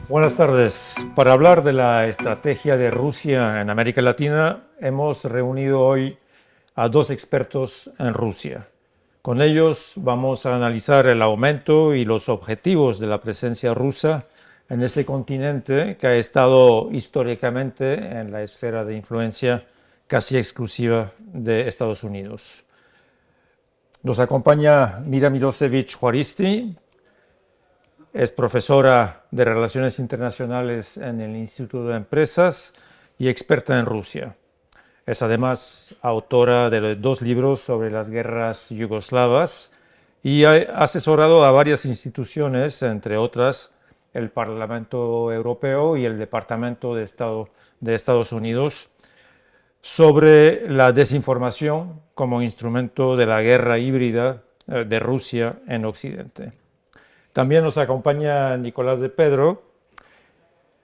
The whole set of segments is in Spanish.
Buenas tardes. Para hablar de la estrategia de Rusia en América Latina, hemos reunido hoy a dos expertos en Rusia. Con ellos vamos a analizar el aumento y los objetivos de la presencia rusa en ese continente que ha estado históricamente en la esfera de influencia casi exclusiva de Estados Unidos. Nos acompaña Mira Milosevich Juaristi. Es profesora de Relaciones Internacionales en el Instituto de Empresas y experta en Rusia. Es además autora de dos libros sobre las guerras yugoslavas y ha asesorado a varias instituciones, entre otras el Parlamento Europeo y el Departamento de Estado de Estados Unidos, sobre la desinformación como instrumento de la guerra híbrida de Rusia en Occidente. También nos acompaña Nicolás de Pedro,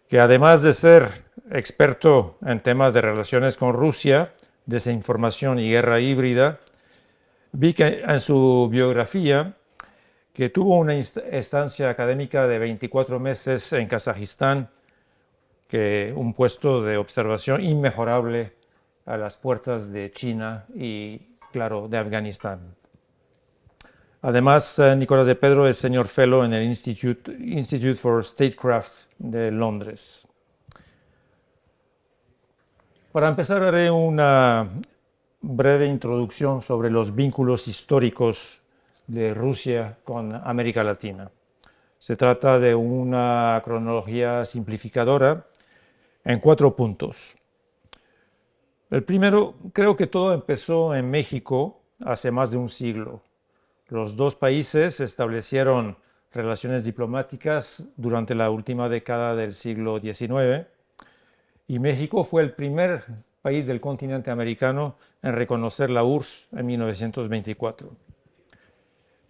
que además de ser experto en temas de relaciones con Rusia, desinformación y guerra híbrida, vi que en su biografía que tuvo una estancia académica de 24 meses en Kazajistán, que un puesto de observación inmejorable a las puertas de China y, claro, de Afganistán. Además, Nicolás de Pedro es Senior Fellow en el Institute for Statecraft de Londres. Para empezar, haré una breve introducción sobre los vínculos históricos de Rusia con América Latina. Se trata de una cronología simplificadora en 4 puntos. El primero, creo que todo empezó en México hace más de un siglo. Los dos países establecieron relaciones diplomáticas durante la última década del siglo XIX y México fue el primer país del continente americano en reconocer la URSS en 1924.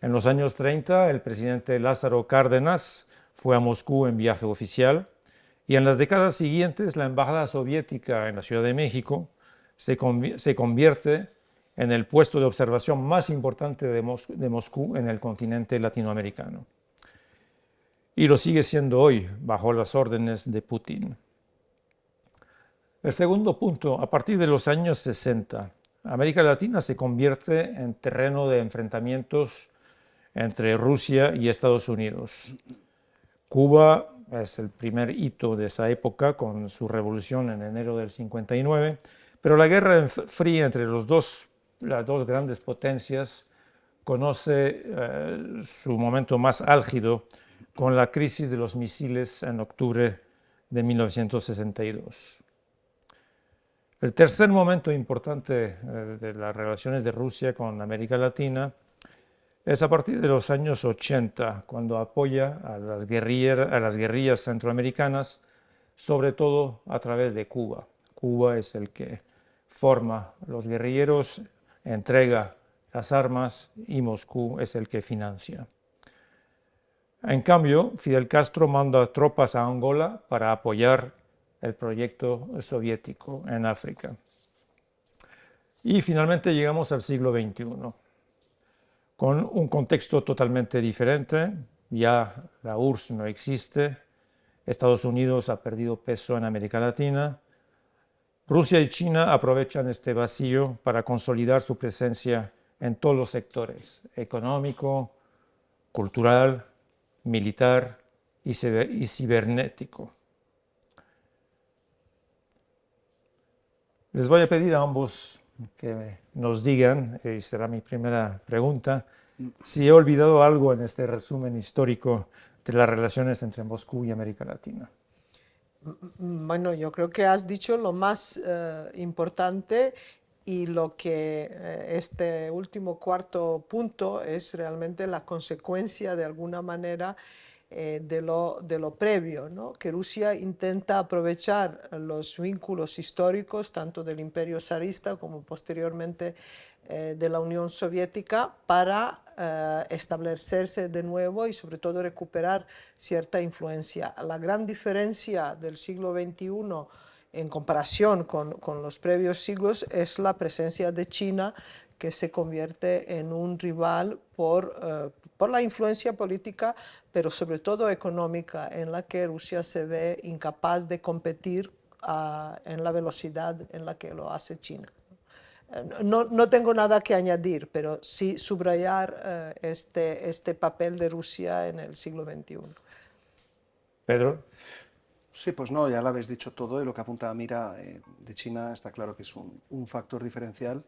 En los años 30, el presidente Lázaro Cárdenas fue a Moscú en viaje oficial y en las décadas siguientes la embajada soviética en la Ciudad de México se convierte en el puesto de observación más importante de Moscú en el continente latinoamericano. Y lo sigue siendo hoy, bajo las órdenes de Putin. El segundo punto, a partir de los años 60, América Latina se convierte en terreno de enfrentamientos entre Rusia y Estados Unidos. Cuba es el primer hito de esa época con su revolución en enero del 59, pero la guerra fría entre las dos grandes potencias conoce su momento más álgido con la crisis de los misiles en octubre de 1962. El tercer momento importante de las relaciones de Rusia con América Latina es a partir de los años 80, cuando apoya a las guerrillas centroamericanas, sobre todo a través de Cuba. Cuba es el que forma los guerrilleros, entrega las armas y Moscú es el que financia. En cambio, Fidel Castro manda tropas a Angola para apoyar el proyecto soviético en África. Y finalmente llegamos al siglo XXI, con un contexto totalmente diferente. Ya la URSS no existe, Estados Unidos ha perdido peso en América Latina, Rusia y China aprovechan este vacío para consolidar su presencia en todos los sectores: económico, cultural, militar y cibernético. Les voy a pedir a ambos que nos digan, y será mi primera pregunta, si he olvidado algo en este resumen histórico de las relaciones entre Moscú y América Latina. Bueno, yo creo que has dicho lo más importante y lo que este último cuarto punto es realmente la consecuencia de alguna manera de lo previo, ¿no? Que Rusia intenta aprovechar los vínculos históricos tanto del Imperio zarista como posteriormente de la Unión Soviética para establecerse de nuevo y sobre todo recuperar cierta influencia. La gran diferencia del siglo XXI en comparación con los previos siglos es la presencia de China, que se convierte en un rival por la influencia política, pero sobre todo económica, en la que Rusia se ve incapaz de competir en la velocidad en la que lo hace China. No tengo nada que añadir, pero sí subrayar este papel de Rusia en el siglo XXI. Pedro. Sí, pues no, ya lo habéis dicho todo y lo que apunta Mira de China está claro que es un factor diferencial.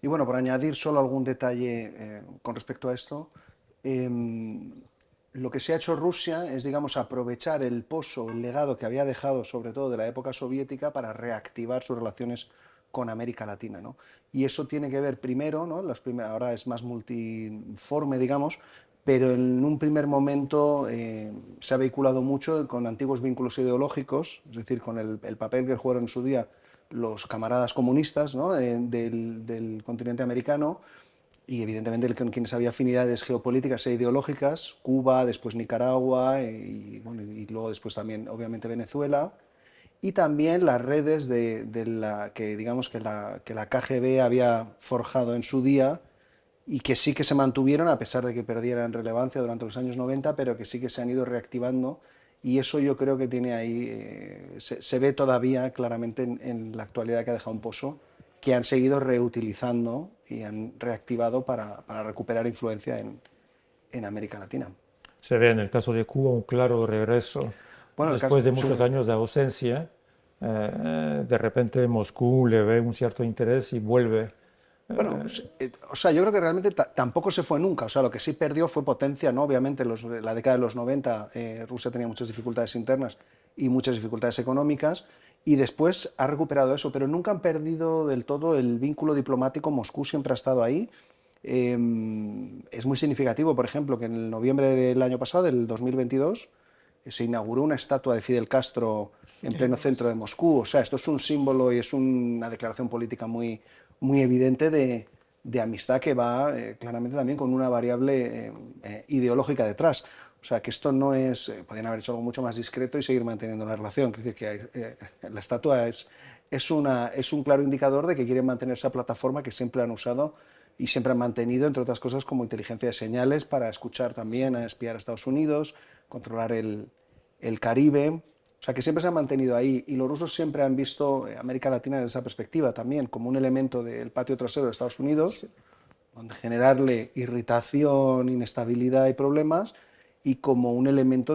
Y bueno, por añadir solo algún detalle con respecto a esto, lo que se ha hecho Rusia es, digamos, aprovechar el pozo, el legado que había dejado, sobre todo de la época soviética, para reactivar sus relaciones con América Latina, ¿no? Y eso tiene que ver primero, ¿no? Ahora es más multiforme, digamos, pero en un primer momento se ha vehiculado mucho con antiguos vínculos ideológicos, es decir, con el papel que jugaron en su día los camaradas comunistas, ¿no? del continente americano, y evidentemente con quienes había afinidades geopolíticas e ideológicas, Cuba, después Nicaragua bueno, y luego después también obviamente Venezuela, y también las redes que digamos que la KGB había forjado en su día y que sí que se mantuvieron a pesar de que perdieran relevancia durante los años 90, pero que sí que se han ido reactivando, y eso yo creo que tiene ahí, se ve todavía claramente en la actualidad, que ha dejado un pozo que han seguido reutilizando y han reactivado para recuperar influencia en América Latina. Se ve en el caso de Cuba un claro regreso. Bueno, Después de muchos años de ausencia, de repente Moscú le ve un cierto interés y vuelve. Bueno, o sea, yo creo que realmente tampoco se fue nunca. O sea, lo que sí perdió fue potencia, ¿no? Obviamente, la década de los 90, Rusia tenía muchas dificultades internas y muchas dificultades económicas, y después ha recuperado eso, pero nunca han perdido del todo el vínculo diplomático. Moscú siempre ha estado ahí. Es muy significativo, por ejemplo, que en el noviembre del año pasado, del 2022, se inauguró una estatua de Fidel Castro en pleno centro de Moscú. O sea, esto es un símbolo y es una declaración política muy evidente de amistad, que va claramente también con una variable ideológica detrás. O sea, que esto no es... podrían haber hecho algo mucho más discreto y seguir manteniendo la relación. Es decir, que la estatua es un claro indicador de que quieren mantener esa plataforma que siempre han usado y siempre han mantenido, entre otras cosas, como inteligencia de señales para escuchar también, a espiar a Estados Unidos, controlar el Caribe. O sea, que siempre se han mantenido ahí, y los rusos siempre han visto América Latina desde esa perspectiva también, como un elemento del patio trasero de Estados Unidos, donde generarle irritación, inestabilidad y problemas, y como un elemento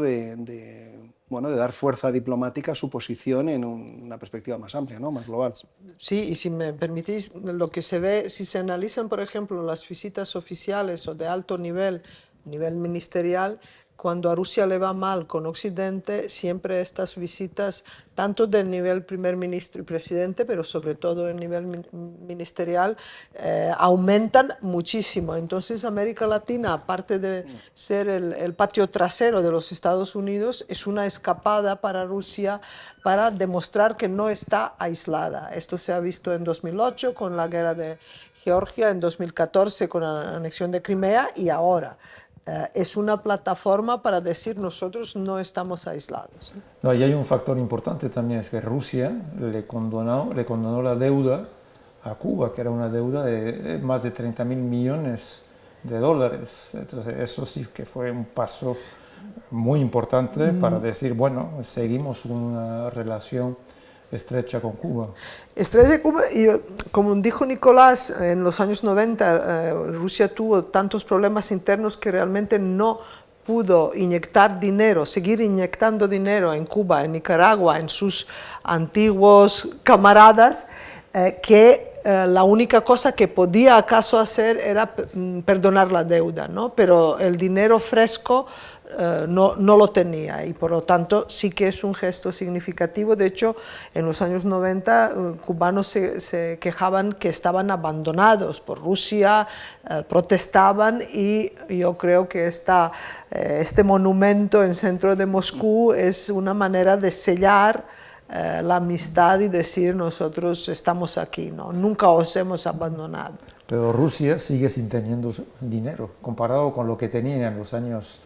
bueno, de dar fuerza diplomática a su posición en una perspectiva más amplia, ¿no? Más global. Sí, y si me permitís, lo que se ve, si se analizan, por ejemplo, las visitas oficiales o de alto nivel ministerial, cuando a Rusia le va mal con Occidente, siempre estas visitas, tanto del nivel primer ministro y presidente, pero sobre todo el nivel ministerial, aumentan muchísimo. Entonces América Latina, aparte de ser el patio trasero de los Estados Unidos, es una escapada para Rusia para demostrar que no está aislada. Esto se ha visto en 2008 con la guerra de Georgia, en 2014 con la anexión de Crimea, y ahora. Es una plataforma para decir nosotros no estamos aislados. No, y hay un factor importante también, es que Rusia le condonó la deuda a Cuba, que era una deuda de más de 30.000 millones de dólares. Entonces eso sí que fue un paso muy importante para decir, bueno, seguimos una relación estrecha con Cuba. Estrecha Cuba, y como dijo Nicolás, en los años 90 Rusia tuvo tantos problemas internos que realmente no pudo inyectar dinero, seguir inyectando dinero en Cuba, en Nicaragua, en sus antiguos camaradas, que la única cosa que podía acaso hacer era perdonar la deuda, ¿no? Pero el dinero fresco no lo tenía, y por lo tanto sí que es un gesto significativo. De hecho, en los años 90 cubanos se quejaban que estaban abandonados por Rusia, protestaban, y yo creo que este monumento en el centro de Moscú es una manera de sellar la amistad y decir nosotros estamos aquí, ¿no? Nunca os hemos abandonado. Pero Rusia sigue sin teniendo dinero comparado con lo que tenía en los años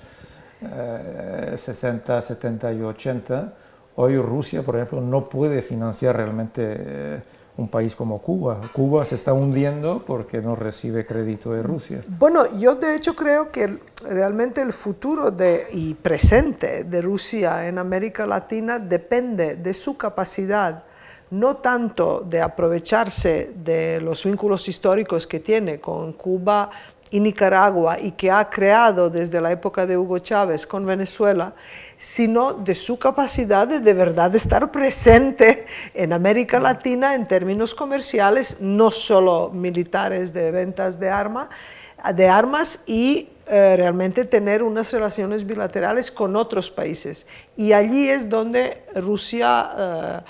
60, 70 y 80. Hoy Rusia, por ejemplo, no puede financiar realmente un país como Cuba. Cuba se está hundiendo porque no recibe crédito de Rusia. Bueno, yo de hecho creo que realmente el futuro y presente de Rusia en América Latina depende de su capacidad, no tanto de aprovecharse de los vínculos históricos que tiene con Cuba y Nicaragua y que ha creado desde la época de Hugo Chávez con Venezuela, sino de su capacidad de verdad estar presente en América Latina en términos comerciales, no solo militares de ventas de armas y realmente tener unas relaciones bilaterales con otros países. Y allí es donde Rusia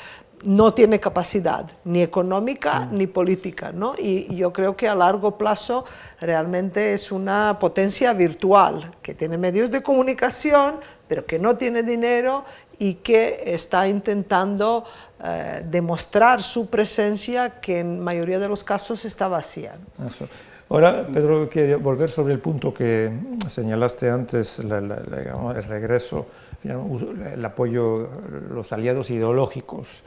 no tiene capacidad, ni económica ni política, ¿no? Y yo creo que a largo plazo realmente es una potencia virtual, que tiene medios de comunicación, pero que no tiene dinero y que está intentando demostrar su presencia, que en mayoría de los casos está vacía. Eso. Ahora, Pedro, quería volver sobre el punto que señalaste antes, digamos, el regreso, el apoyo, los aliados ideológicos.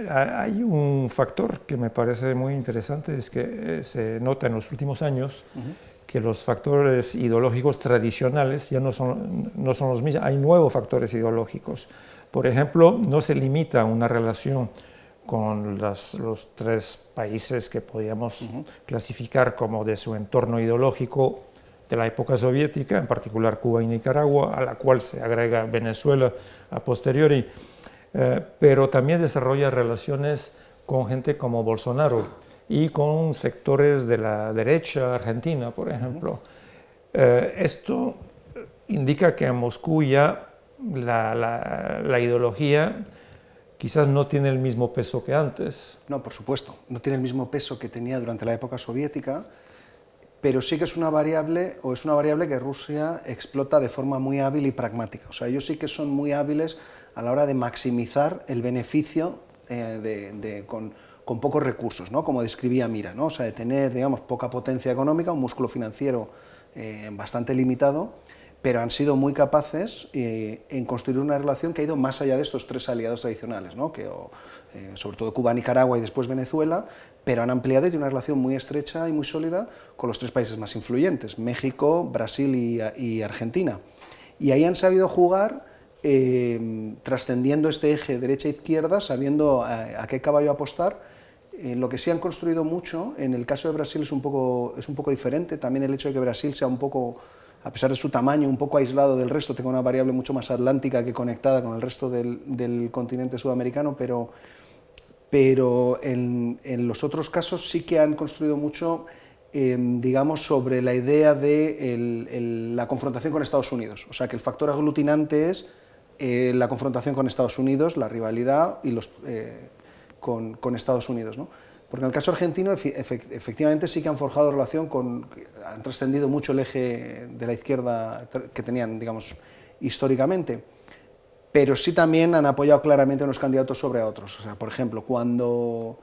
Hay un factor que me parece muy interesante, es que se nota en los últimos años que los factores ideológicos tradicionales ya no son los mismos, hay nuevos factores ideológicos. Por ejemplo, no se limita a una relación con los tres países que podríamos clasificar como de su entorno ideológico de la época soviética, en particular Cuba y Nicaragua, a la cual se agrega Venezuela a posteriori, pero también desarrolla relaciones con gente como Bolsonaro y con sectores de la derecha argentina, por ejemplo. Esto indica que en Moscú ya la ideología quizás no tiene el mismo peso que antes. No, por supuesto, no tiene el mismo peso que tenía durante la época soviética, pero sí que es una variable que Rusia explota de forma muy hábil y pragmática. O sea, ellos sí que son muy hábiles a la hora de maximizar el beneficio con pocos recursos, ¿no? Como describía Mira, ¿no? O sea, de tener, digamos, poca potencia económica, un músculo financiero bastante limitado, pero han sido muy capaces en construir una relación que ha ido más allá de estos tres aliados tradicionales, ¿no? Sobre todo Cuba, Nicaragua y después Venezuela, pero han ampliado y tiene una relación muy estrecha y muy sólida con los tres países más influyentes, México, Brasil y Argentina. Y ahí han sabido jugar trascendiendo este eje derecha-izquierda, sabiendo a qué caballo apostar. Lo que sí han construido mucho, en el caso de Brasil es un poco diferente, también el hecho de que Brasil sea un poco, a pesar de su tamaño, un poco aislado del resto, tenga una variable mucho más atlántica que conectada con el resto del continente sudamericano, pero en los otros casos sí que han construido mucho, digamos, sobre la idea de la confrontación con Estados Unidos. O sea, que el factor aglutinante es la confrontación con Estados Unidos, la rivalidad y con Estados Unidos, ¿no? Porque en el caso argentino, efectivamente sí que han forjado relación han trascendido mucho el eje de la izquierda que tenían, digamos, históricamente, pero sí también han apoyado claramente a unos candidatos sobre a otros. O sea, por ejemplo, cuando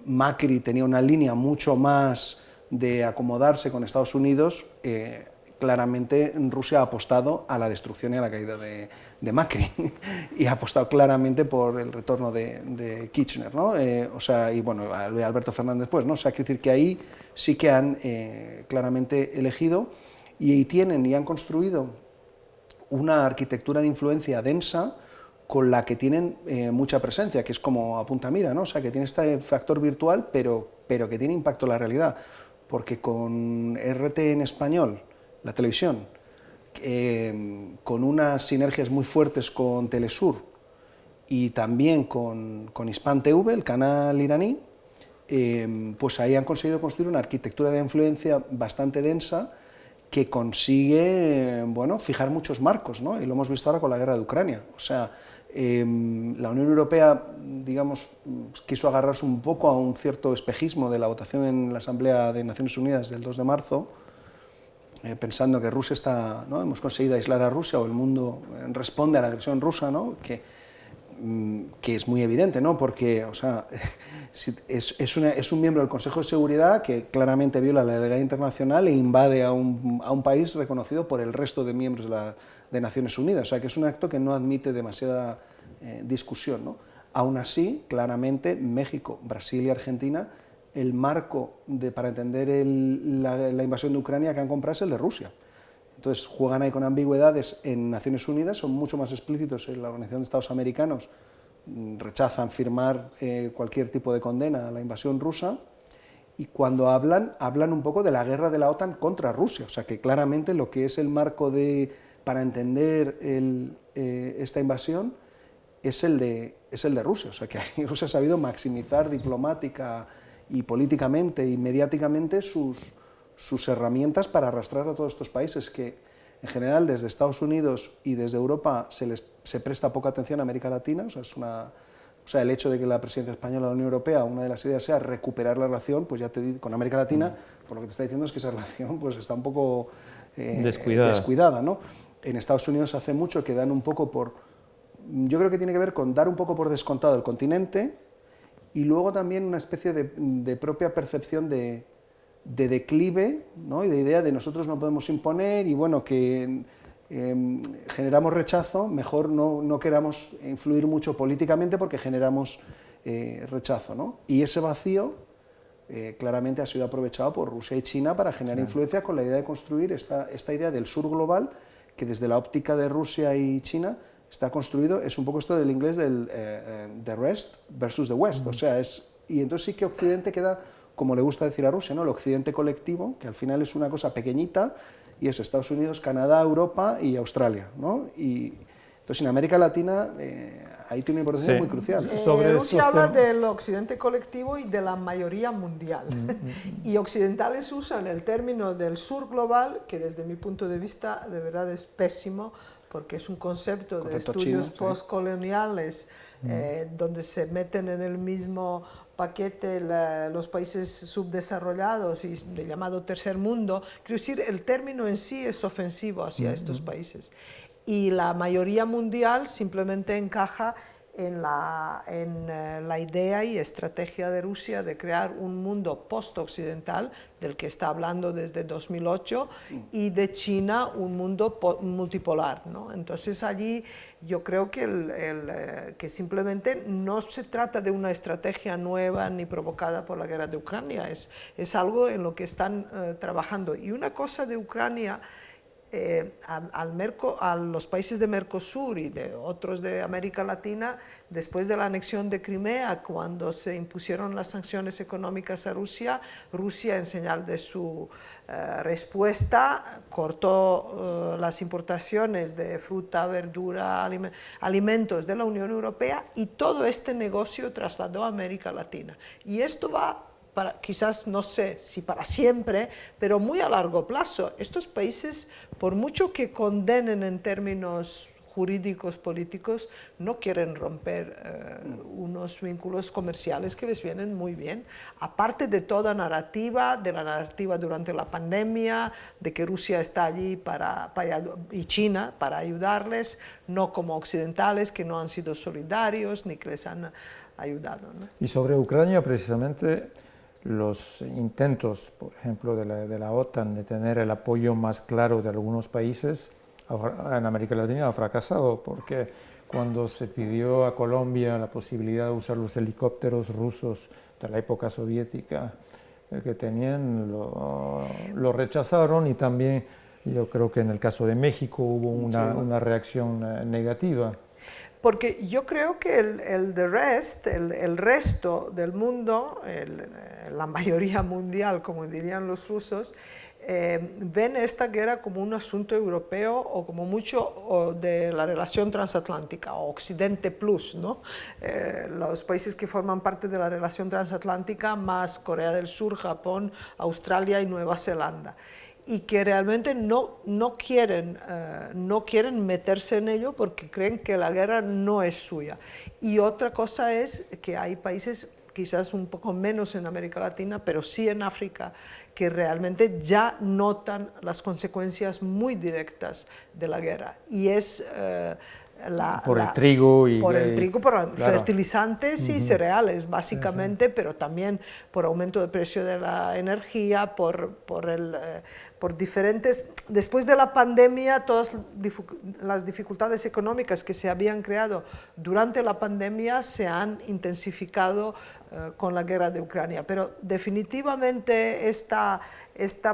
Macri tenía una línea mucho más de acomodarse con Estados Unidos, claramente Rusia ha apostado a la destrucción y a la caída de Macri y ha apostado claramente por el retorno de Kirchner, ¿no? O sea, y bueno, Alberto Fernández después, ¿no? O sea, quiero decir que ahí sí que han claramente elegido y tienen y han construido una arquitectura de influencia densa con la que tienen mucha presencia, que es como apunta Mira, ¿no? O sea, que tiene este factor virtual, pero que tiene impacto en la realidad, porque con RT en español, la televisión, con unas sinergias muy fuertes con Telesur y también con Hispan TV, el canal iraní, pues ahí han conseguido construir una arquitectura de influencia bastante densa que consigue, bueno, fijar muchos marcos, ¿no? Y lo hemos visto ahora con la guerra de Ucrania. O sea, la Unión Europea, digamos, quiso agarrarse un poco a un cierto espejismo de la votación en la Asamblea de Naciones Unidas del 2 de marzo, pensando que Rusia está, ¿no? Hemos conseguido aislar a Rusia o el mundo responde a la agresión rusa, ¿no? Que es muy evidente, ¿no? Porque, o sea, es un miembro del Consejo de Seguridad que claramente viola la legalidad internacional e invade a un país reconocido por el resto de miembros de Naciones Unidas. O sea, que es un acto que no admite demasiada discusión, ¿no? Aún así, claramente, México, Brasil y Argentina, el marco para entender la invasión de Ucrania que han comprado es el de Rusia. Entonces juegan ahí con ambigüedades. En Naciones Unidas son mucho más explícitos. En la Organización de Estados Americanos rechazan firmar cualquier tipo de condena a la invasión rusa, y cuando hablan un poco de la guerra de la OTAN contra Rusia. O sea que claramente lo que es el marco para entender esta invasión es el de Rusia. O sea que Rusia ha sabido maximizar diplomática y políticamente y mediáticamente sus herramientas para arrastrar a todos estos países que, en general, desde Estados Unidos y desde Europa se presta poca atención a América Latina. O sea, el hecho de que la presidencia española de la Unión Europea, una de las ideas sea recuperar la relación, pues ya te digo, con América Latina, por lo que te está diciendo es que esa relación pues está un poco descuidada, ¿no? En Estados Unidos hace mucho que dan un poco yo creo que tiene que ver con dar un poco por descontado el continente, y luego también una especie de propia percepción de declive, ¿no? Y de idea de nosotros no podemos imponer, y bueno, que generamos rechazo, mejor no queramos influir mucho políticamente porque generamos rechazo, ¿no? Y ese vacío claramente ha sido aprovechado por Rusia y China para generar influencia con la idea de construir esta idea del sur global, que desde la óptica de Rusia y China está construido, es un poco esto del inglés del the rest versus the west, o sea, y entonces sí que Occidente queda, como le gusta decir a Rusia, ¿no? El Occidente colectivo, que al final es una cosa pequeñita, y es Estados Unidos, Canadá, Europa y Australia, ¿no? Y entonces en América Latina ahí tiene una importancia muy crucial. Rusia habla del occidente colectivo y de la mayoría mundial. Y occidentales usan el término del sur global, que desde mi punto de vista de verdad es pésimo, porque es un concepto de estudios postcoloniales, donde se meten en el mismo paquete los países subdesarrollados y el llamado tercer mundo. Quiero decir, el término en sí es ofensivo hacia estos países. Y la mayoría mundial simplemente encaja en la idea y estrategia de Rusia de crear un mundo post-occidental, del que está hablando desde 2008, y de China un mundo multipolar, ¿no? Entonces allí yo creo que simplemente no se trata de una estrategia nueva ni provocada por la guerra de Ucrania, es algo en lo que están trabajando. Y una cosa de Ucrania, a los países de Mercosur y de otros de América Latina, después de la anexión de Crimea, cuando se impusieron las sanciones económicas a Rusia, Rusia, en señal de su respuesta, cortó las importaciones de fruta, verdura, alimentos de la Unión Europea, y todo este negocio trasladó a América Latina. Y esto va quizás, no sé si para siempre, pero muy a largo plazo. Estos países, por mucho que condenen en términos jurídicos, políticos, no quieren romper unos vínculos comerciales que les vienen muy bien, aparte de toda narrativa, de la narrativa durante la pandemia, de que Rusia está allí y China para ayudarles, no como occidentales que no han sido solidarios ni que les han ayudado, ¿no? Y sobre Ucrania, precisamente, los intentos, por ejemplo, de la OTAN de tener el apoyo más claro de algunos países en América Latina ha fracasado, porque cuando se pidió a Colombia la posibilidad de usar los helicópteros rusos de la época soviética que tenían, lo rechazaron, y también yo creo que en el caso de México hubo una reacción negativa. Porque yo creo que el resto del mundo, la mayoría mundial, como dirían los rusos, ven esta guerra como un asunto europeo o como mucho de la relación transatlántica, o Occidente Plus, ¿no? Los países que forman parte de la relación transatlántica, más Corea del Sur, Japón, Australia y Nueva Zelanda, y que realmente no quieren meterse en ello porque creen que la guerra no es suya. Y otra cosa es que hay países, quizás un poco menos en América Latina, pero sí en África, que realmente ya notan las consecuencias muy directas de la guerra. Y es por el trigo, por claro, fertilizantes y cereales, básicamente, pero también por aumento del precio de la energía, por por diferentes... Después de la pandemia, todas las dificultades económicas que se habían creado durante la pandemia se han intensificado con la guerra de Ucrania. Pero definitivamente esta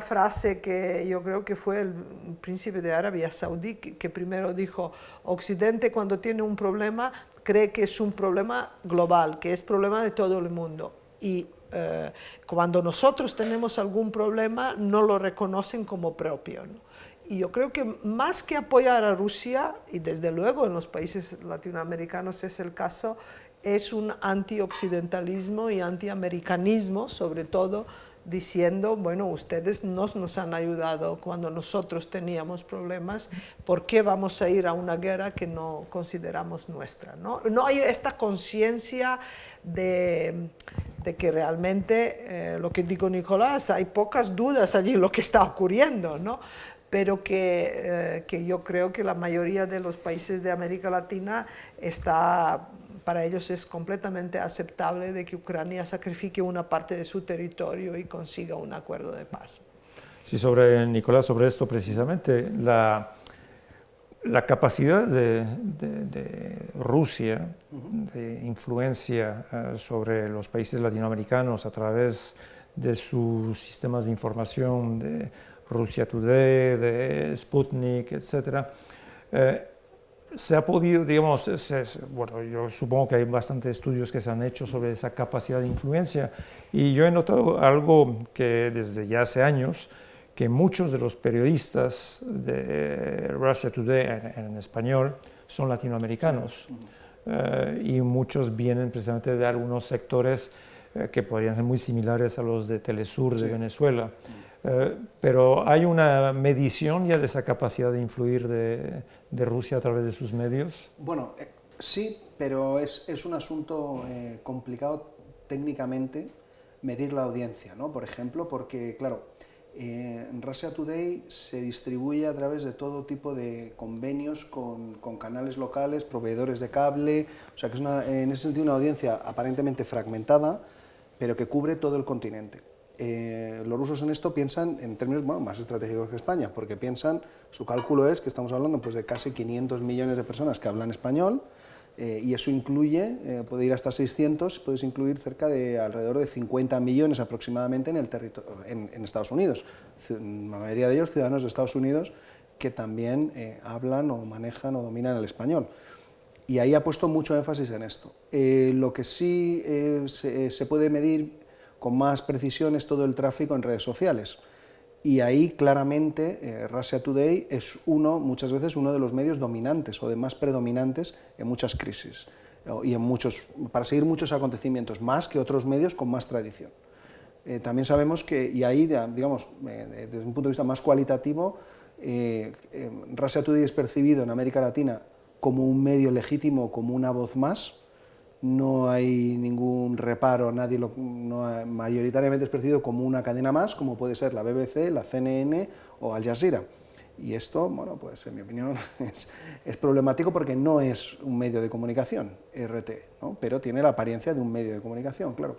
frase que yo creo que fue el príncipe de Arabia Saudí, que primero dijo, Occidente cuando tiene un problema cree que es un problema global, que es problema de todo el mundo. Y cuando nosotros tenemos algún problema no lo reconocen como propio, ¿no? Y yo creo que más que apoyar a Rusia, y desde luego en los países latinoamericanos es el caso, es un antioccidentalismo y antiamericanismo, sobre todo, diciendo, bueno, ustedes nos han ayudado cuando nosotros teníamos problemas, ¿por qué vamos a ir a una guerra que no consideramos nuestra? No, no hay esta conciencia de que realmente, lo que dijo Nicolás, hay pocas dudas allí en lo que está ocurriendo, ¿no? Pero que yo creo que la mayoría de los países de América Latina para ellos es completamente aceptable de que Ucrania sacrifique una parte de su territorio y consiga un acuerdo de paz. Sí, Nicolás, sobre esto precisamente, la capacidad de Rusia de influencia sobre los países latinoamericanos a través de sus sistemas de información, de Russia Today, de Sputnik, etc., se ha podido, digamos, bueno, yo supongo que hay bastantes estudios que se han hecho sobre esa capacidad de influencia, y yo he notado algo que desde ya hace años, que muchos de los periodistas de Russia Today en español son latinoamericanos, y muchos vienen precisamente de algunos sectores que podrían ser muy similares a los de Telesur de Venezuela. Pero hay una medición ya de esa capacidad de influir de Rusia a través de sus medios. Bueno, sí, pero es un asunto complicado técnicamente medir la audiencia, ¿no? Por ejemplo, porque, claro, Russia Today se distribuye a través de todo tipo de convenios con canales locales, proveedores de cable, o sea que es en ese sentido una audiencia aparentemente fragmentada, pero que cubre todo el continente. Los rusos en esto piensan en términos más estratégicos que España, porque su cálculo es que estamos hablando pues, de casi 500 millones de personas que hablan español, y eso incluye, puede ir hasta 600, puedes incluir cerca de alrededor de 50 millones aproximadamente en el territorio, en Estados Unidos, la mayoría de ellos ciudadanos de Estados Unidos que también hablan o manejan o dominan el español. Y ahí ha puesto mucho énfasis en esto. Lo que sí se puede medir con más precisión es todo el tráfico en redes sociales. Y ahí claramente Russia Today es muchas veces uno de los medios dominantes o de más predominantes en muchas crisis y para seguir muchos acontecimientos, más que otros medios con más tradición. También sabemos que, y ahí, digamos, desde un punto de vista más cualitativo, Russia Today es percibido en América Latina como un medio legítimo, como una voz más. No hay ningún reparo, mayoritariamente es percibido como una cadena más, como puede ser la BBC, la CNN o Al Jazeera. Y esto, bueno, pues en mi opinión es problemático porque no es un medio de comunicación, RT, ¿no? Pero tiene la apariencia de un medio de comunicación, claro.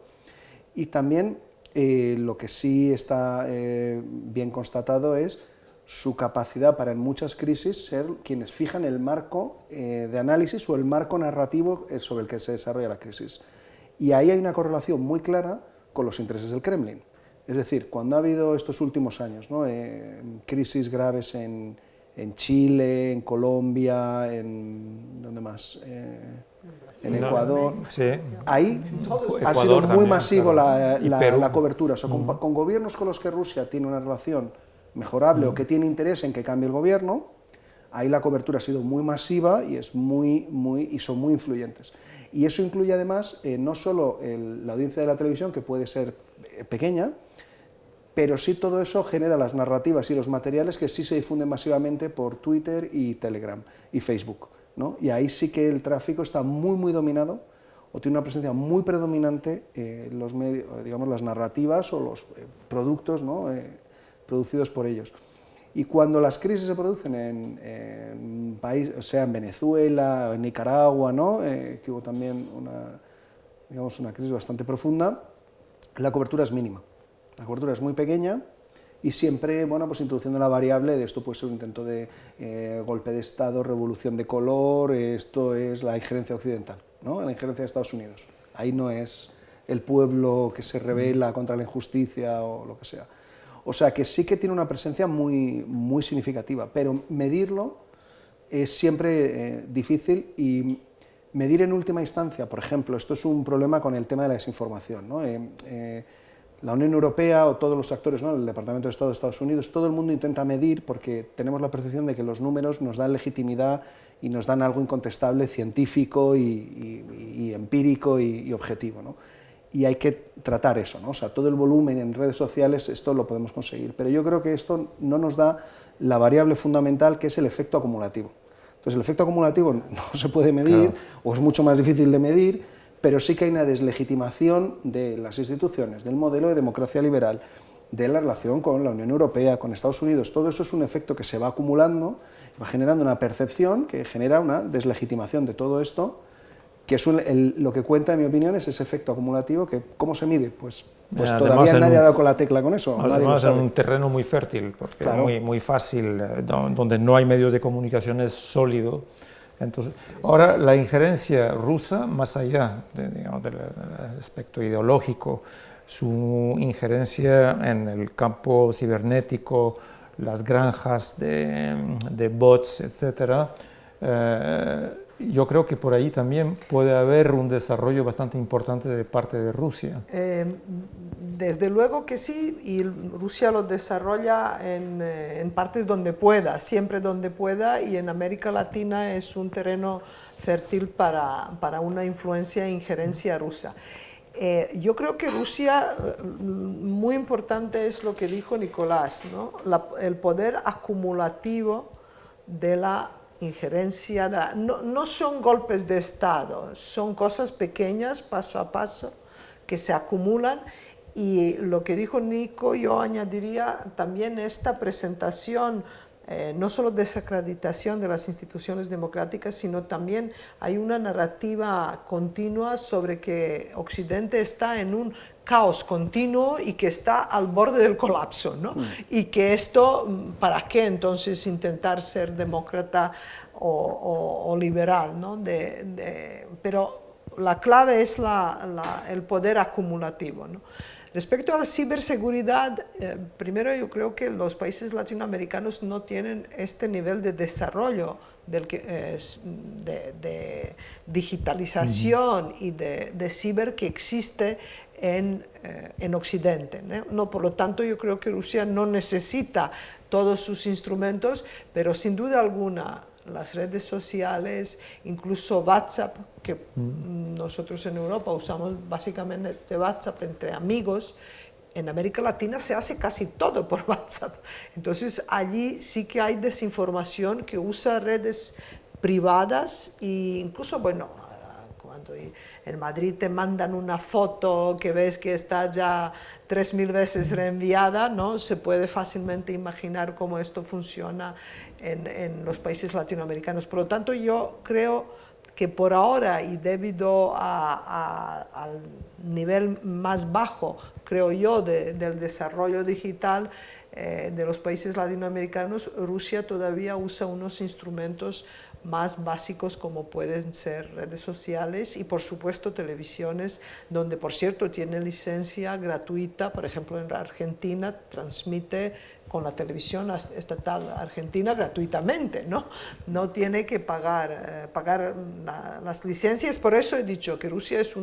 Y también lo que sí está bien constatado es su capacidad para en muchas crisis ser quienes fijan el marco de análisis o el marco narrativo sobre el que se desarrolla la crisis. Y ahí hay una correlación muy clara con los intereses del Kremlin. Es decir, cuando ha habido estos últimos años, ¿no? Crisis graves en Chile, en Colombia, ¿dónde más? En Ecuador. Sí. Ahí ha sido muy masivo la cobertura. O sea, con gobiernos con los que Rusia tiene una relación mejorable o que tiene interés en que cambie el gobierno, ahí la cobertura ha sido muy masiva y son muy influyentes. Y eso incluye además no solo la audiencia de la televisión, que puede ser pequeña, pero sí todo eso genera las narrativas y los materiales que sí se difunden masivamente por Twitter y Telegram y Facebook, ¿no? Y ahí sí que el tráfico está muy dominado o tiene una presencia muy predominante los medios, digamos, las narrativas o los productos, ¿no? Producidos por ellos. Y cuando las crisis se producen en países, o sea, en Venezuela, en Nicaragua, ¿no? Que hubo también una crisis bastante profunda, la cobertura es mínima. La cobertura es muy pequeña y siempre, bueno, pues introduciendo la variable de esto puede ser un intento de golpe de Estado, revolución de color, esto es la injerencia occidental, ¿no? La injerencia de Estados Unidos. Ahí no es el pueblo que se rebela contra la injusticia o lo que sea. O sea que sí que tiene una presencia muy, muy significativa, pero medirlo es siempre difícil, y medir en última instancia, por ejemplo, esto es un problema con el tema de la desinformación, ¿no? La Unión Europea o todos los actores, ¿no? El Departamento de Estado de Estados Unidos, todo el mundo intenta medir porque tenemos la percepción de que los números nos dan legitimidad y nos dan algo incontestable, científico y empírico y objetivo, ¿no? Y hay que tratar eso, ¿no? O sea, todo el volumen en redes sociales, esto lo podemos conseguir, pero yo creo que esto no nos da la variable fundamental, que es el efecto acumulativo. Entonces, el efecto acumulativo no se puede medir, claro, o es mucho más difícil de medir, pero sí que hay una deslegitimación de las instituciones, del modelo de democracia liberal, de la relación con la Unión Europea, con Estados Unidos. Todo eso es un efecto que se va acumulando, va generando una percepción que genera una deslegitimación de todo esto, que es lo que cuenta, en mi opinión, es ese efecto acumulativo. Que ¿cómo se mide? Pues todavía nadie ha dado con la tecla con eso. Además, es un terreno muy fértil, porque claro, es muy fácil, donde no hay medios de comunicación es sólido. Entonces, ahora, la injerencia rusa, más allá digamos, del aspecto ideológico, su injerencia en el campo cibernético, las granjas de bots, etcétera, yo creo que por ahí también puede haber un desarrollo bastante importante de parte de Rusia. Desde luego que sí, y Rusia lo desarrolla en partes donde pueda, siempre donde pueda, y en América Latina es un terreno fértil para una influencia e injerencia rusa. Yo creo que Rusia, muy importante es lo que dijo Nicolás, ¿no? El poder acumulativo de la injerencia, no son golpes de Estado, son cosas pequeñas, paso a paso, que se acumulan. Y lo que dijo Nico, yo añadiría también esta presentación, no solo desacreditación de las instituciones democráticas, sino también hay una narrativa continua sobre que Occidente está en un caos continuo y que está al borde del colapso, ¿no? Y que esto, ¿para qué entonces intentar ser demócrata o liberal, ¿no? Pero la clave es el poder acumulativo, ¿no? Respecto a la ciberseguridad, primero yo creo que los países latinoamericanos no tienen este nivel de desarrollo de digitalización y de ciber que existe en Occidente, ¿no? No, por lo tanto, yo creo que Rusia no necesita todos sus instrumentos, pero sin duda alguna las redes sociales, incluso WhatsApp, que nosotros en Europa usamos básicamente WhatsApp entre amigos. En América Latina se hace casi todo por WhatsApp. Entonces allí sí que hay desinformación que usa redes privadas, e incluso, bueno, cuando en Madrid te mandan una foto que ves que está ya 3000 veces reenviada, ¿no? Se puede fácilmente imaginar cómo esto funciona en los países latinoamericanos. Por lo tanto, yo creo que por ahora, y debido al nivel más bajo, creo yo, del desarrollo digital de los países latinoamericanos, Rusia todavía usa unos instrumentos más básicos como pueden ser redes sociales y por supuesto televisiones, donde por cierto tiene licencia gratuita. Por ejemplo, en Argentina transmite con la televisión estatal argentina gratuitamente, ¿no? No tiene que pagar las licencias. Por eso he dicho que Rusia es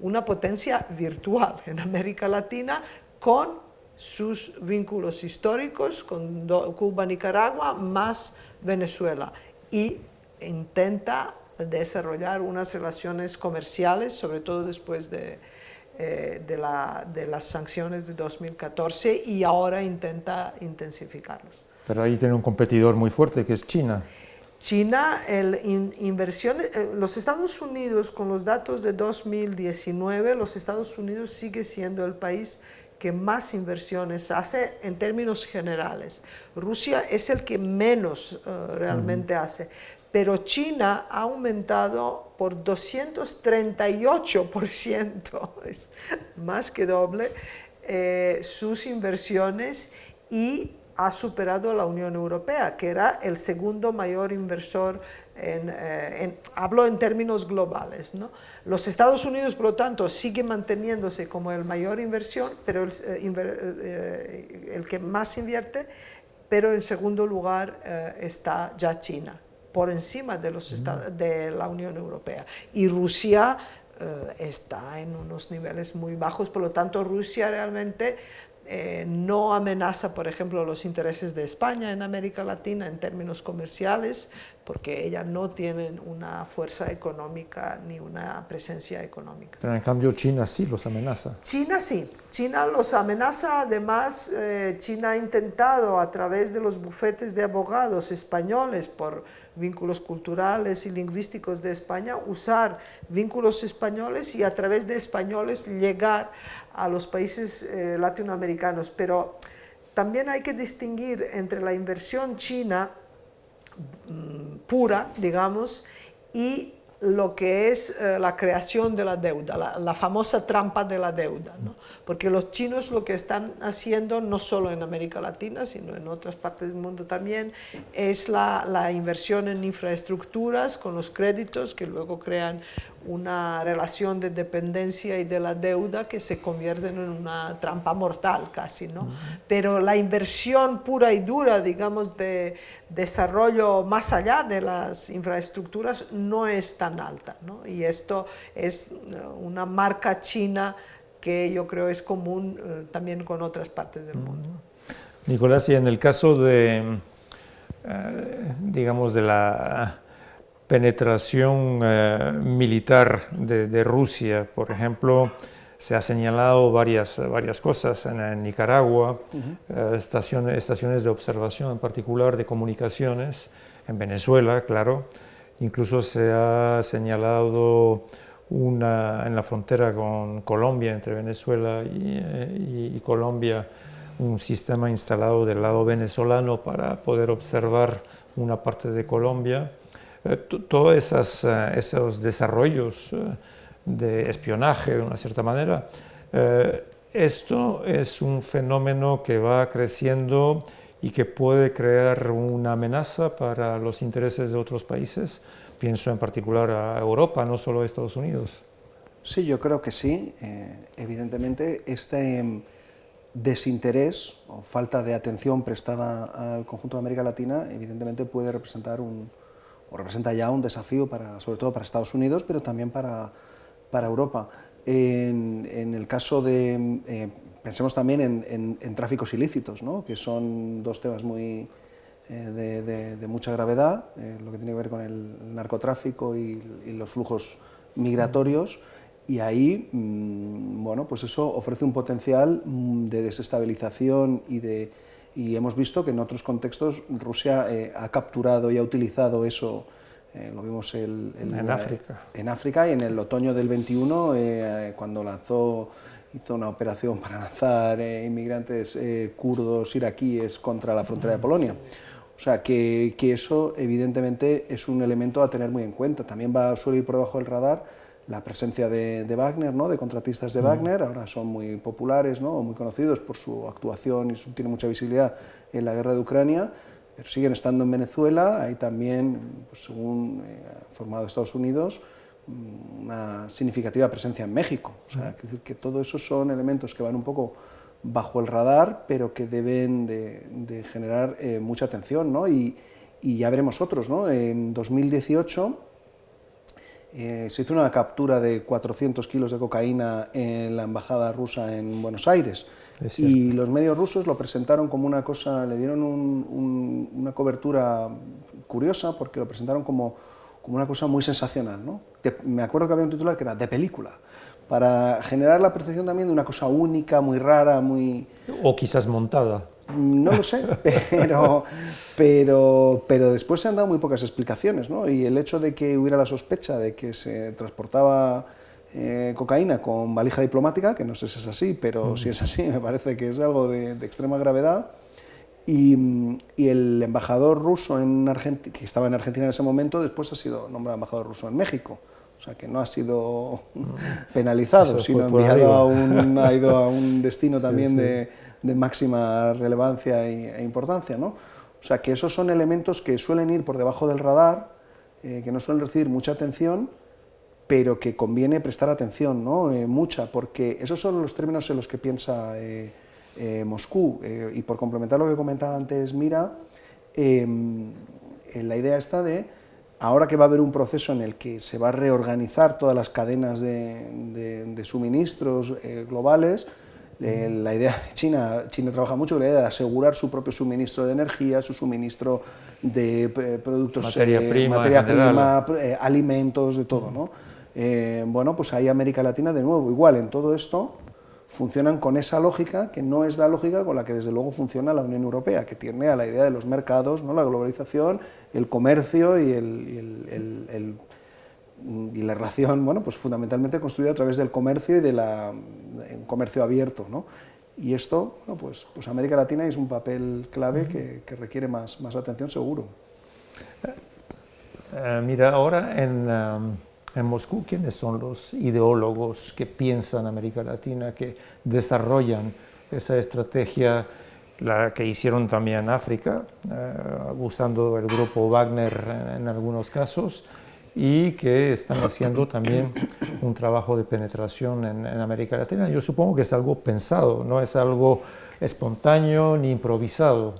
una potencia virtual en América Latina, con sus vínculos históricos con Cuba, Nicaragua, más Venezuela, y intenta desarrollar unas relaciones comerciales, sobre todo después de las sanciones de 2014, y ahora intenta intensificarlos. Pero ahí tiene un competidor muy fuerte, que es China. China, los Estados Unidos, con los datos de 2019, los Estados Unidos sigue siendo el país que más inversiones hace en términos generales. Rusia es el que menos realmente hace, pero China ha aumentado por 238%, es más que doble, sus inversiones, y ha superado a la Unión Europea, que era el segundo mayor inversor, hablo en términos globales, ¿no? Los Estados Unidos, por lo tanto, sigue manteniéndose como el mayor inversión, pero el que más invierte, pero en segundo lugar está ya China, por encima de de la Unión Europea. Y Rusia está en unos niveles muy bajos, por lo tanto Rusia realmente no amenaza, por ejemplo, los intereses de España en América Latina en términos comerciales, porque ella no tiene una fuerza económica ni una presencia económica. Pero en cambio China sí los amenaza. China sí, China los amenaza. Además, China ha intentado a través de los bufetes de abogados españoles por vínculos culturales y lingüísticos de España, usar vínculos españoles y a través de españoles llegar a los países latinoamericanos. Pero también hay que distinguir entre la inversión china pura, digamos, y lo que es la creación de la deuda, la famosa trampa de la deuda, ¿no? Porque los chinos lo que están haciendo, no solo en América Latina, sino en otras partes del mundo también, es la inversión en infraestructuras con los créditos que luego crean una relación de dependencia y de la deuda que se convierten en una trampa mortal casi, ¿no? Pero la inversión pura y dura, digamos, de desarrollo más allá de las infraestructuras no es tan alta, ¿no? Y esto es una marca china que yo creo es común también con otras partes del mundo. Nicolás, y en el caso de, digamos, de la penetración militar de Rusia, por ejemplo, se ha señalado varias cosas en Nicaragua, estaciones de observación, en particular de comunicaciones, en Venezuela, claro. Incluso se ha señalado en la frontera con Colombia, entre Venezuela y Colombia, un sistema instalado del lado venezolano para poder observar una parte de Colombia. Todos esos desarrollos de espionaje, de una cierta manera, esto es un fenómeno que va creciendo y que puede crear una amenaza para los intereses de otros países. Pienso en particular a Europa, no solo a Estados Unidos. Sí, yo creo que sí. Evidentemente, este desinterés o falta de atención prestada al conjunto de América Latina, evidentemente puede representar o representa ya un desafío sobre todo para Estados Unidos, pero también para Europa. En el caso de, pensemos también en tráficos ilícitos, ¿no? Que son dos temas muy de mucha gravedad, lo que tiene que ver con el narcotráfico y los flujos migratorios, y ahí, bueno, pues eso ofrece un potencial de desestabilización y hemos visto que en otros contextos Rusia ha capturado y ha utilizado eso, lo vimos en África. En África y en el otoño del 21, cuando hizo una operación para lanzar inmigrantes kurdos iraquíes contra la frontera de Polonia. O sea, que eso evidentemente es un elemento a tener muy en cuenta. También suele ir por debajo del radar la presencia de Wagner, ¿no? De contratistas de Wagner, ahora son muy populares, ¿no? Muy conocidos por su actuación y tienen mucha visibilidad en la guerra de Ucrania, pero siguen estando en Venezuela. Hay también, pues, según ha formado Estados Unidos, una significativa presencia en México. O sea, es decir, que todo eso son elementos que van un poco bajo el radar, pero que deben de generar mucha atención, ¿no? Y ya veremos otros, ¿no? En 2018 se hizo una captura de 400 kilos de cocaína en la embajada rusa en Buenos Aires, y los medios rusos lo presentaron como una cosa, le dieron una cobertura curiosa, porque lo presentaron como una cosa muy sensacional, ¿no? Me acuerdo que había un titular que era de película, para generar la percepción también de una cosa única, muy rara, muy... O quizás montada. No lo sé, pero después se han dado muy pocas explicaciones, ¿no? Y el hecho de que hubiera la sospecha de que se transportaba cocaína con valija diplomática, que no sé si es así, pero si es así me parece que es algo de extrema gravedad, y el embajador ruso que estaba en Argentina en ese momento, después ha sido nombrado embajador ruso en México. o sea que no ha sido penalizado, Eso sino fue por enviado arriba. ha ido a un destino también Sí, sí. de máxima relevancia e importancia, ¿no? O sea que esos son elementos que suelen ir por debajo del radar, que no suelen recibir mucha atención, pero que conviene prestar atención, ¿no? Mucha, porque esos son los términos en los que piensa Moscú. Y por complementar lo que comentaba antes Mira, la idea está de, ahora que va a haber un proceso en el que se va a reorganizar todas las cadenas de suministros globales, la idea de China trabaja mucho con la idea de asegurar su propio suministro de energía, su suministro de productos, Materia prima, materia en general. prima, alimentos, de todo, ¿no? Bueno, pues ahí América Latina de nuevo, igual en todo esto, funcionan con esa lógica que no es la lógica con la que desde luego funciona la Unión Europea, que tiende a la idea de los mercados, ¿no? La globalización, el comercio y la relación, bueno, pues fundamentalmente construida a través del comercio y de un comercio abierto, ¿no? Y esto, bueno, pues América Latina es un papel clave que requiere más atención seguro. Mira, ahora en Moscú, ¿quiénes son los ideólogos que piensan América Latina, que desarrollan esa estrategia, la que hicieron también en África, usando el grupo Wagner en algunos casos, y que están haciendo también un trabajo de penetración en América Latina? Yo supongo que es algo pensado, no es algo espontáneo ni improvisado.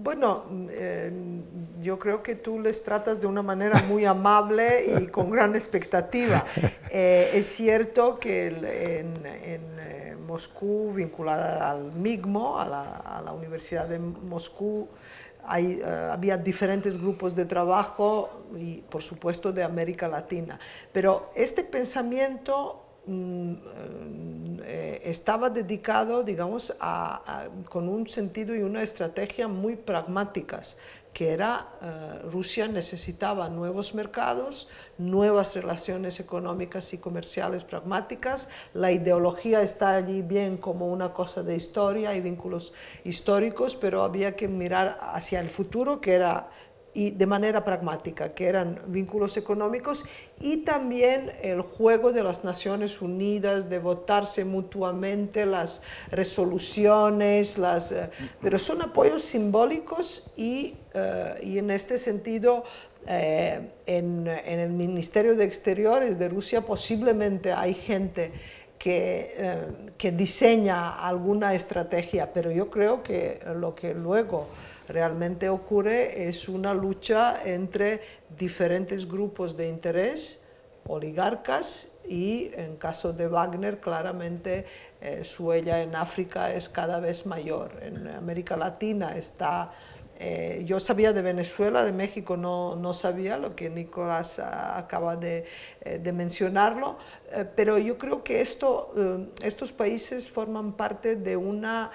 Bueno, yo creo que tú les tratas de una manera muy amable y con gran expectativa. Es cierto que en Moscú, vinculada al MIGMO, a la Universidad de Moscú, había diferentes grupos de trabajo y, por supuesto, de América Latina. Pero este pensamiento estaba dedicado, digamos, con un sentido y una estrategia muy pragmáticas, que era Rusia necesitaba nuevos mercados, nuevas relaciones económicas y comerciales pragmáticas. La ideología está allí bien como una cosa de historia y vínculos históricos, pero había que mirar hacia el futuro, que era y de manera pragmática, que eran vínculos económicos y también el juego de las Naciones Unidas, de votarse mutuamente las resoluciones, pero son apoyos simbólicos y en este sentido en el Ministerio de Exteriores de Rusia posiblemente hay gente que diseña alguna estrategia, pero yo creo que lo que luego realmente ocurre es una lucha entre diferentes grupos de interés, oligarcas, y en caso de Wagner claramente su huella en África es cada vez mayor. En América Latina está, yo sabía de Venezuela, de México no sabía, lo que Nicolás acaba de mencionarlo, pero yo creo que estos países forman parte de una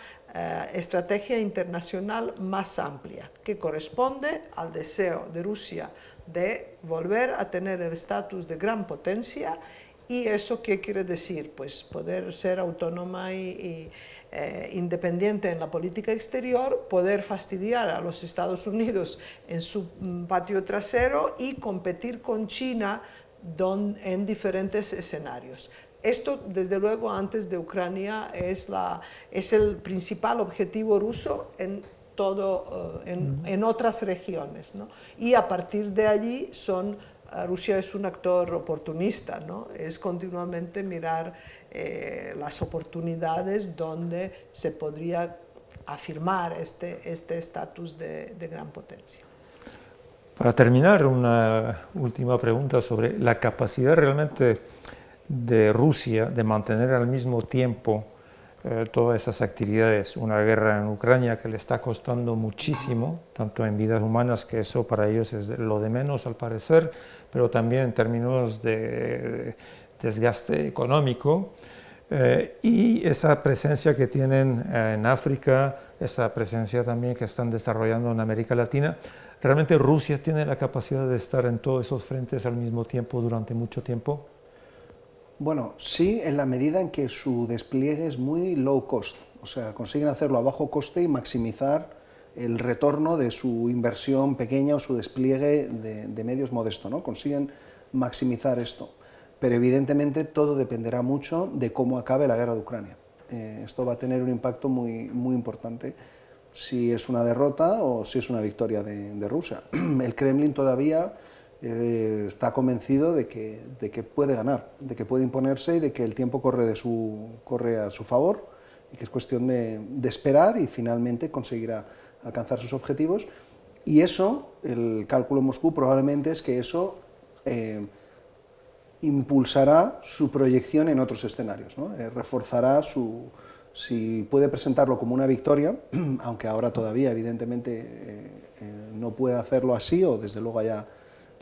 estrategia internacional más amplia, que corresponde al deseo de Rusia de volver a tener el estatus de gran potencia. ¿Y eso qué quiere decir? Pues poder ser autónoma y independiente en la política exterior, poder fastidiar a los Estados Unidos en su patio trasero y competir con China en diferentes escenarios. Esto, desde luego, antes de Ucrania es el principal objetivo ruso en otras regiones, ¿no? Y a partir de allí Rusia es un actor oportunista, ¿no? Es continuamente mirar las oportunidades donde se podría afirmar este estatus de gran potencia. Para terminar, una última pregunta sobre la capacidad realmente de Rusia de mantener al mismo tiempo todas esas actividades. Una guerra en Ucrania que le está costando muchísimo, tanto en vidas humanas, que eso para ellos es lo de menos al parecer, pero también en términos de desgaste económico, y esa presencia que tienen en África, esa presencia también que están desarrollando en América Latina. ¿Realmente Rusia tiene la capacidad de estar en todos esos frentes al mismo tiempo durante mucho tiempo? Bueno, sí, en la medida en que su despliegue es muy low cost, o sea, consiguen hacerlo a bajo coste y maximizar el retorno de su inversión pequeña o su despliegue de medios modesto, ¿no? Consiguen maximizar esto. Pero evidentemente todo dependerá mucho de cómo acabe la guerra de Ucrania. Esto va a tener un impacto muy, muy importante, si es una derrota o si es una victoria de Rusia. El Kremlin todavía está convencido de que puede ganar, de que puede imponerse y de que el tiempo corre a su favor, y que es cuestión de esperar y finalmente conseguirá alcanzar sus objetivos. Y eso, el cálculo en Moscú probablemente es que eso impulsará su proyección en otros escenarios, ¿no? Reforzará si puede presentarlo como una victoria, aunque ahora todavía evidentemente no puede hacerlo así, o desde luego haya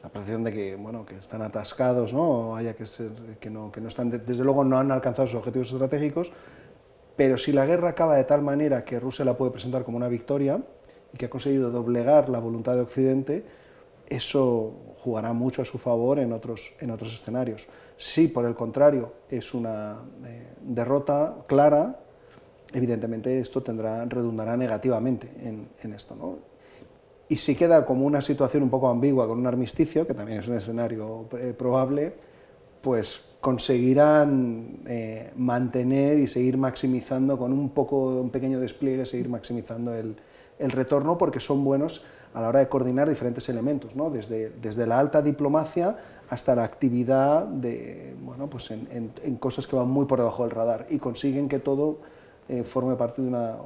la percepción de que, bueno, que están atascados, ¿no? O haya que no están, desde luego no han alcanzado sus objetivos estratégicos, pero si la guerra acaba de tal manera que Rusia la puede presentar como una victoria y que ha conseguido doblegar la voluntad de Occidente, eso jugará mucho a su favor en otros escenarios. Si, por el contrario, es una derrota clara, evidentemente esto redundará negativamente en esto, ¿no? Y si queda como una situación un poco ambigua con un armisticio, que también es un escenario probable, pues conseguirán mantener y seguir maximizando con un pequeño despliegue, seguir maximizando el retorno, porque son buenos a la hora de coordinar diferentes elementos, ¿no? Desde la alta diplomacia hasta la actividad pues en cosas que van muy por debajo del radar, y consiguen que todo forme parte de una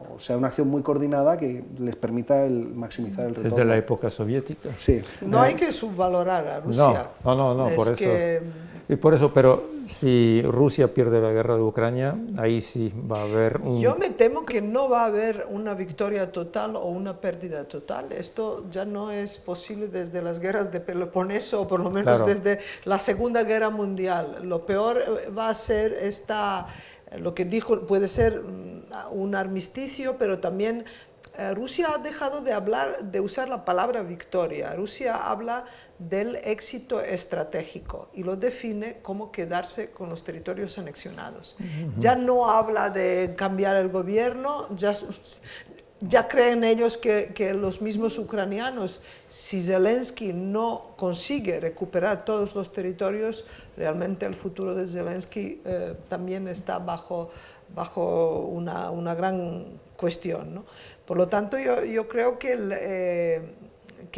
acción muy coordinada que les permita maximizar el retorno. Desde la época soviética. Sí. No hay que subvalorar a Rusia. No, Es por eso. que Y por eso, pero si Rusia pierde la guerra de Ucrania, ahí sí va a haber un... yo me temo que no va a haber una victoria total o una pérdida total. Esto ya no es posible desde las guerras de Peloponeso, o por lo menos Claro. desde la Segunda Guerra Mundial. Lo peor va a ser lo que dijo, puede ser un armisticio, pero también Rusia ha dejado de usar la palabra victoria. Rusia habla del éxito estratégico y lo define como quedarse con los territorios anexionados. Ya no habla de cambiar el gobierno, ya creen ellos que los mismos ucranianos, si Zelensky no consigue recuperar todos los territorios, realmente el futuro de Zelensky también está bajo una gran cuestión, ¿no? Por lo tanto, yo creo que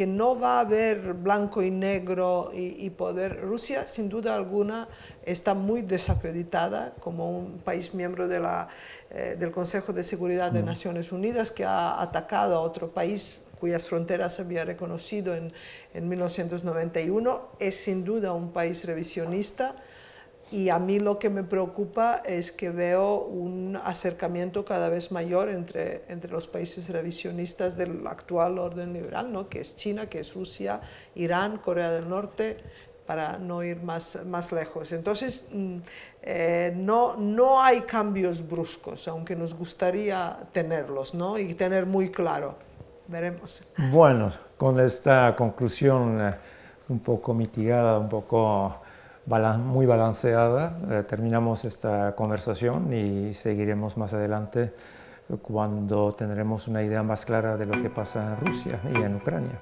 no va a haber blanco y negro y poder. Rusia, sin duda alguna, está muy desacreditada como un país miembro del Consejo de Seguridad de Naciones Unidas, que ha atacado a otro país cuyas fronteras había reconocido en 1991. Es sin duda un país revisionista. Y a mí lo que me preocupa es que veo un acercamiento cada vez mayor entre los países revisionistas del actual orden liberal, ¿no? Que es China, que es Rusia, Irán, Corea del Norte, para no ir más lejos. Entonces, no hay cambios bruscos, aunque nos gustaría tenerlos, ¿no? Y tener muy claro. Veremos. Bueno, con esta conclusión un poco mitigada, un poco muy balanceada, terminamos esta conversación y seguiremos más adelante cuando tendremos una idea más clara de lo que pasa en Rusia y en Ucrania.